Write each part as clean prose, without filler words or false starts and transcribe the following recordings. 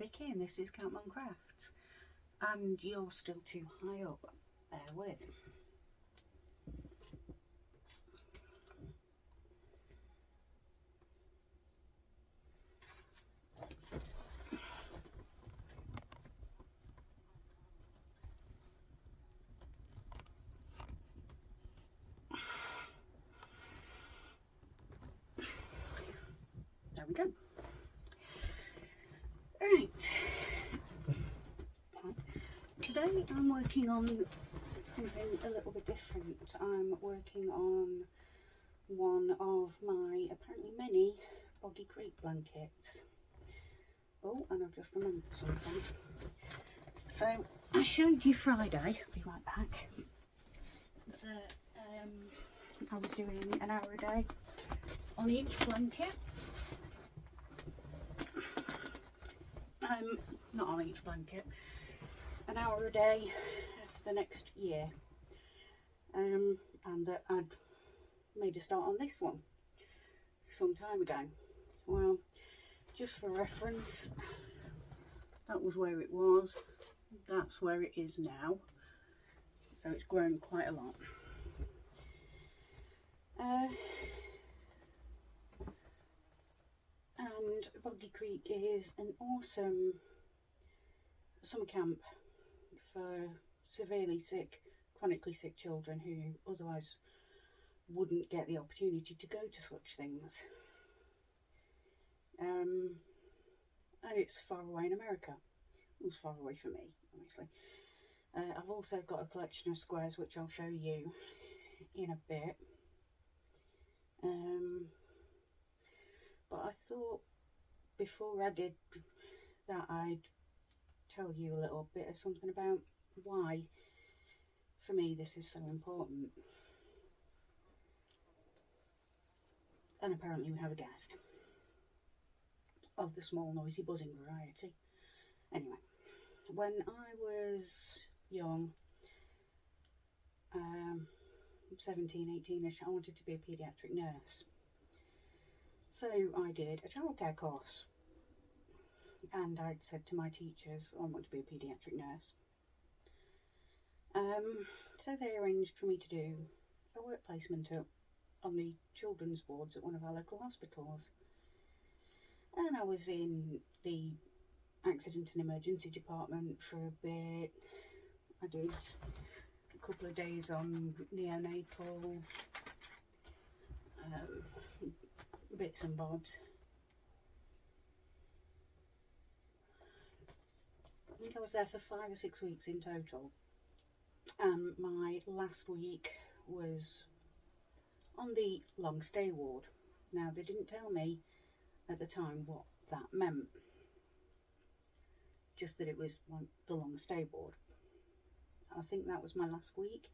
Vicky and this is Campman Crafts, and you're still too high up. Bear with. There we go. Right. Today I'm working on something a little bit different. I'm working on one of my apparently many Boggy Creek blankets. Oh, and I've just remembered something. So I showed you Friday, I'll be right back, that I was doing an hour a day on each blanket. Not on each blanket, an hour a day for the next year, and that I'd made a start on this one some time ago. Well, just for reference, that was where it was, that's where it is now, so it's grown quite a lot. And Boggy Creek is an awesome summer camp for severely sick, chronically sick children who otherwise wouldn't get the opportunity to go to such things. And it's far away in America. It was far away for me, obviously. I've also got a collection of squares which I'll show you in a bit. But I thought before I did that I'd tell you a little bit of something about why for me this is so important. And apparently we have a guest of the small noisy buzzing variety. Anyway, when I was young, 17, 18ish, I wanted to be a paediatric nurse. So I did a childcare course, and I'd said to my teachers I want to be a paediatric nurse. So they arranged for me to do a work placement on the children's wards at one of our local hospitals. And I was in the accident and emergency department for a bit. I did a couple of days on neonatal, bits and bobs. I think I was there for 5 or 6 weeks in total. My last week was on the long stay ward. Now, they didn't tell me at the time what that meant, just that it was the long stay ward. I think that was my last week.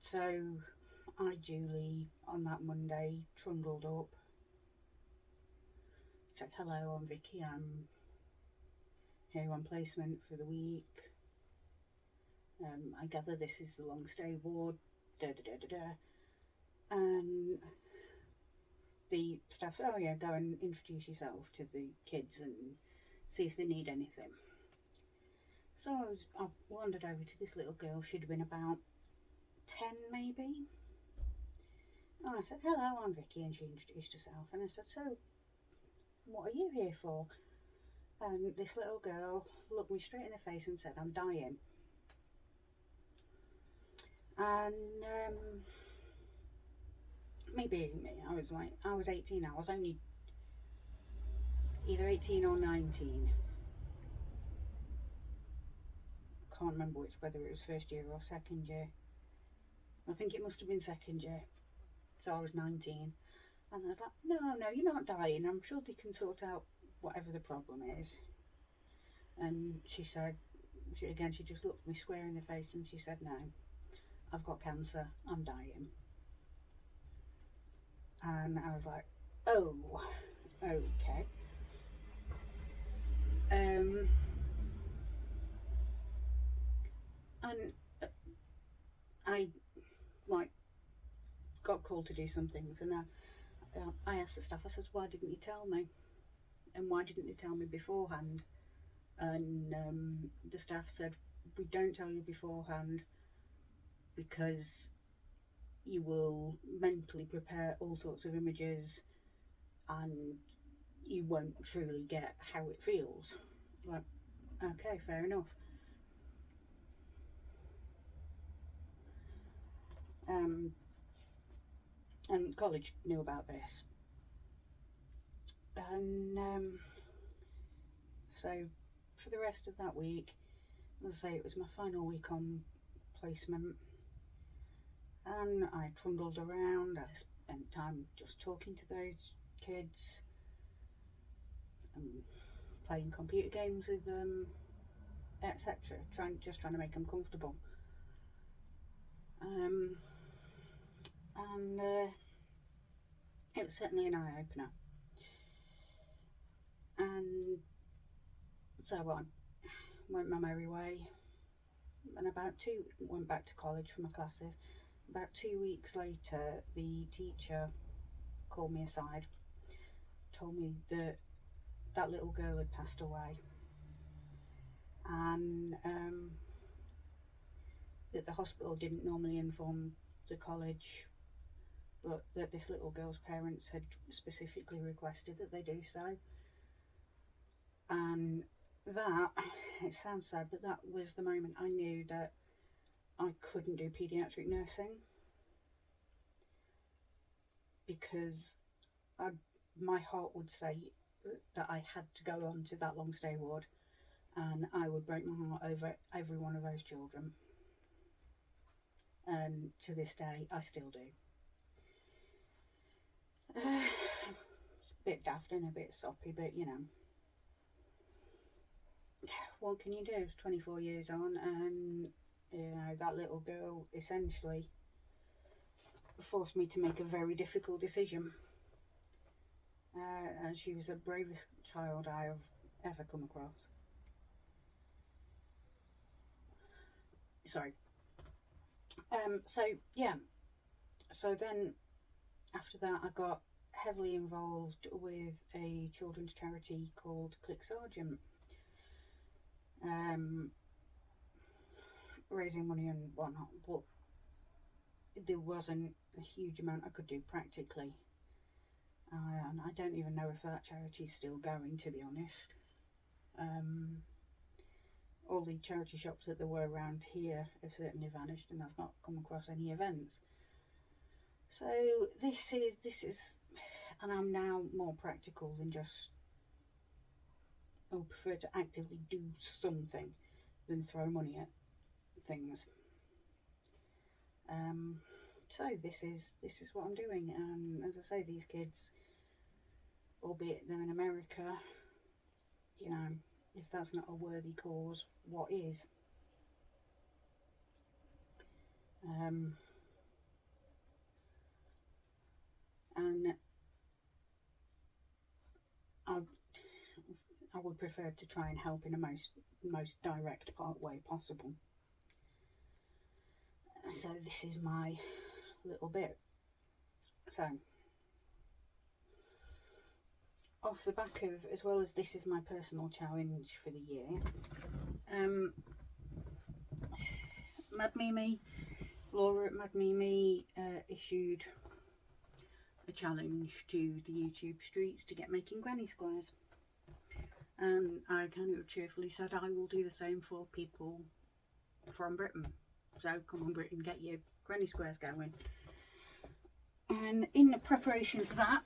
So I duly, on that Monday, trundled up, said, hello, I'm Vicky, I'm here on placement for the week. I gather this is the long stay ward, and the staff said, oh yeah, go and introduce yourself to the kids and see if they need anything. So I wandered over to this little girl. She'd have been about 10 maybe. And I said, hello, I'm Vicky, and she introduced herself. And I said, so what are you here for? And this little girl looked me straight in the face and said, I'm dying. And me being me, I was 18. I was only either 18 or 19. I can't remember whether it was first year or second year. I think it must have been second year. So I was 19. And I was like, no, you're not dying. I'm sure they can sort out whatever the problem is. And she said, she just looked me square in the face and she said, no, I've got cancer, I'm dying. And I was like, oh, okay. And I got called to do some things, and I asked the staff, I says, why didn't you tell me? And why didn't they tell me beforehand? And the staff said, we don't tell you beforehand because you will mentally prepare all sorts of images and you won't truly get how it feels. Like, okay, fair enough. And college knew about this. And so for the rest of that week, as I say, it was my final week on placement, and I trundled around. I spent time just talking to those kids and playing computer games with them, etc. Just trying to make them comfortable. And it was certainly an eye opener. And so I went my merry way, and went back to college for my classes. About 2 weeks later, the teacher called me aside, told me that that little girl had passed away, and that the hospital didn't normally inform the college, but that this little girl's parents had specifically requested that they do so. And that, it sounds sad, but that was the moment I knew that I couldn't do paediatric nursing, because my heart would say that I had to go on to that long stay ward, and I would break my heart over every one of those children. And to this day, I still do. It's a bit daft and a bit soppy, but you know, what can you do? It's 24 years on, and you know, that little girl essentially forced me to make a very difficult decision. And she was the bravest child I have ever come across. Sorry. So yeah. So then, after that, I got heavily involved with a children's charity called Click Sergeant, raising money and whatnot, but there wasn't a huge amount I could do practically, and I don't even know if that charity's still going, to be honest. All the charity shops that there were around here have certainly vanished, and I've not come across any events. So this is, and I'm now more practical than just, I would prefer to actively do something than throw money at things. So this is what I'm doing, and as I say, these kids, albeit they're in America, you know, if that's not a worthy cause, what is? And I would prefer to try and help in a most direct way possible. So this is my little bit. So off the back of, as well as this is my personal challenge for the year, Mad Mimi, Laura at Mad Mimi issued a challenge to the YouTube streets to get making granny squares, and I kind of cheerfully said I will do the same for people from Britain. So come on Britain, get your granny squares going. And in preparation for that,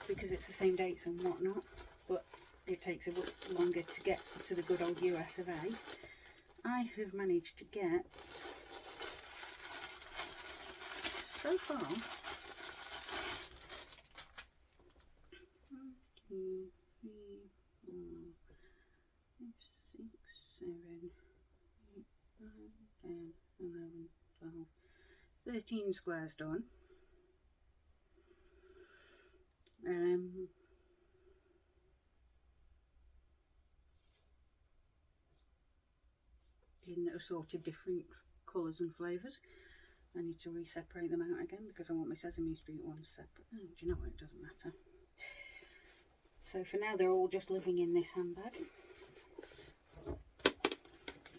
because it's the same dates and whatnot, but it takes a bit longer to get to the good old US of A, I have managed to get, so far, 1, 2, 3, 4, 5, 6, 7, 8, 9, 10, 11, 12, 13 squares done. In assorted different colours and flavours. I need to re-separate them out again because I want my Sesame Street ones separate. Oh, do you know what? It doesn't matter. So for now, they're all just living in this handbag.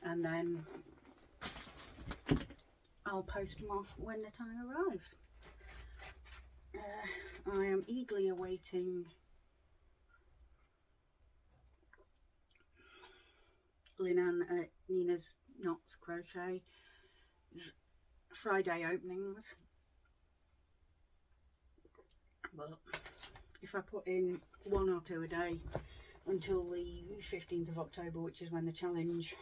And then I'll post them off when the time arrives. I am eagerly awaiting Linan at Nina's Knots Crochet Friday openings. But if I put in 1 or 2 a day until the 15th of October, which is when the challenge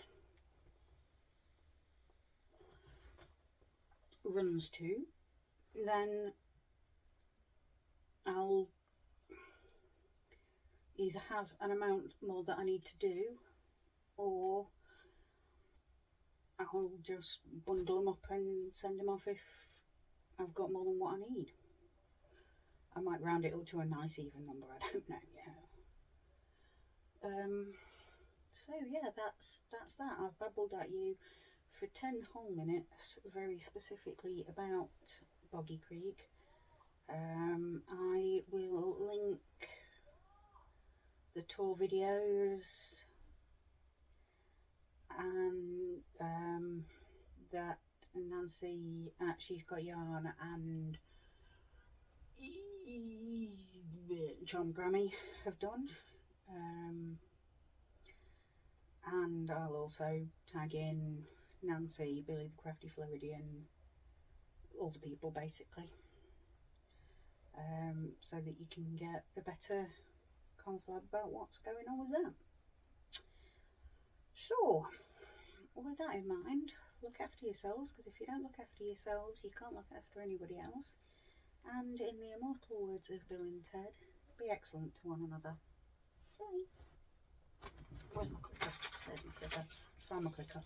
runs to, then I'll either have an amount more that I need to do, or I'll just bundle them up and send them off if I've got more than what I need. I might round it up to a nice even number, I don't know yet. So yeah, that's that. I've babbled at you for 10 whole minutes very specifically about Boggy Creek. I will link the tour videos and that Nancy at She's Got Yarn and Charm Grammy have done, and I'll also tag in Nancy, Billy the Crafty Floridian, all the people basically, so that you can get a better confab about what's going on with them. So with that in mind, look after yourselves, because if you don't look after yourselves, you can't look after anybody else. And in the immortal words of Bill and Ted, be excellent to one another. Bye. Where's my clicker? There's my clicker. Find my clicker.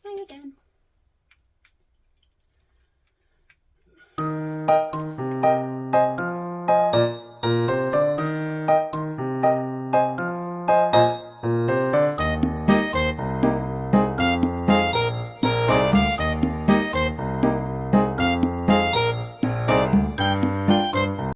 Bye again.